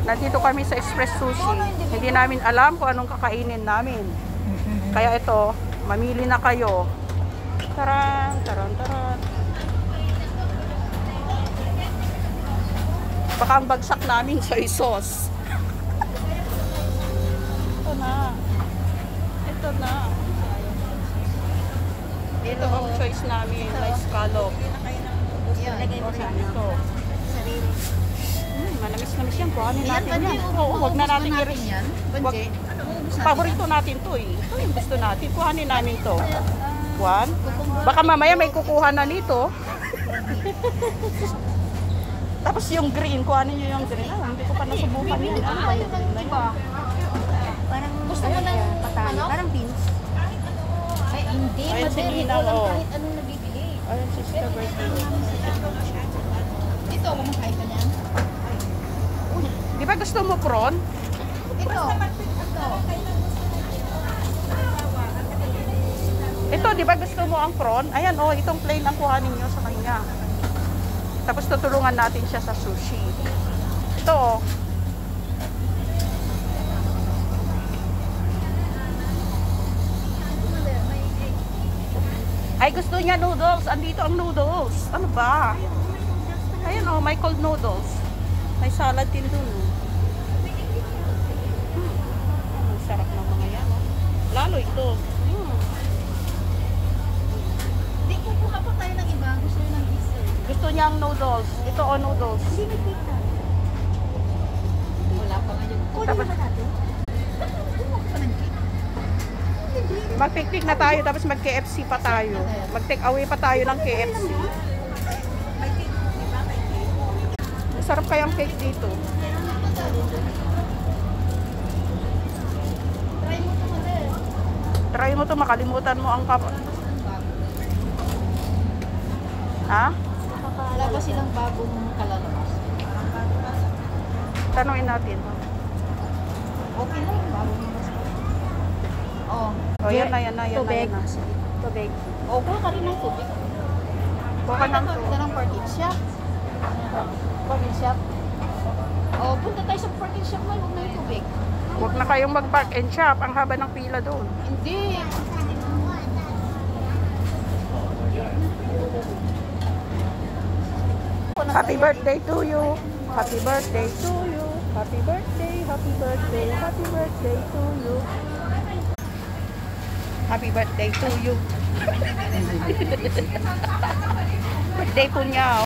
Nandito kami sa Express Sushi. Hindi namin alam kung anong kakainin namin. Kaya ito, mamili na kayo. Taran, taran, taran. Baka ang bagsak namin soy sauce. Ito na. Ito na. Ito ang choice namin. May scallop. Lagay mo sa Ito. sarili. Manamis-namis yan. Kuhanin natin yan. Oo, huwag na natin i-risk. yan. Banje, Paborito natin to eh. Ito yung gusto natin. Kuhanin namin to. One. Baka mamaya may kukuha na nito. Tapos yung green. Kuhanin nyo yung green. Ah, hindi ko pa nasubukan yun. Ano ba yun? Diba? Parang gusto mo ng patay. Parang beans. Ay, hindi. Ayun, Madali. sinina, Walang oh. kahit anong nabibili. Ayun, sister birthday. Ito, kumakain ka niyan. Di ba gusto mo prawn? Ito. Ito, di ba gusto mo ang prawn? Ayan, oh, itong plain ang kuhanin nyo sa kanya. Tapos tutulungan natin siya sa sushi. Ito, oh. Ay, gusto niya noodles. Andito ang noodles. Ano ba? Ayan, oh, may cold noodles. May salad din dun. Ang sarap ng mga yan, oh. Lalo ito. Hindi, kukuha pa tayo ng iba. Gusto nyo ng dessert. Gusto niya ang noodles. Ito, oh, noodles. Hindi nagpita. Wala pa nga yun. Kunin Tapos- naman natin. Kumuha pa ng cake. Hindi. Mag-picnic na tayo, tapos mag-KFC pa tayo. Mag-take away pa tayo ng KFC. Masarap kayang cake dito. Try mo ito mali. Try mo to, makalimutan mo ang kap... Ha? Wala ba silang bagong kalalabas? Tanungin natin. Okay lang yung bagong labas. Oh. O, yan na, yan na, yan na. Tubig. Yan na. Tubig. O, kuha ka rin ng tubig. Buka ng to. Punta ng pork shop. Pork shop. O, punta tayo sa pork shop mo. Huwag na yung tubig. Huwag na kayong mag-park and shop. Ang haba ng pila doon. Hindi. Happy birthday to you. Happy birthday to you. Happy birthday, happy birthday, happy birthday to you. Happy birthday to you. Birthday po niya.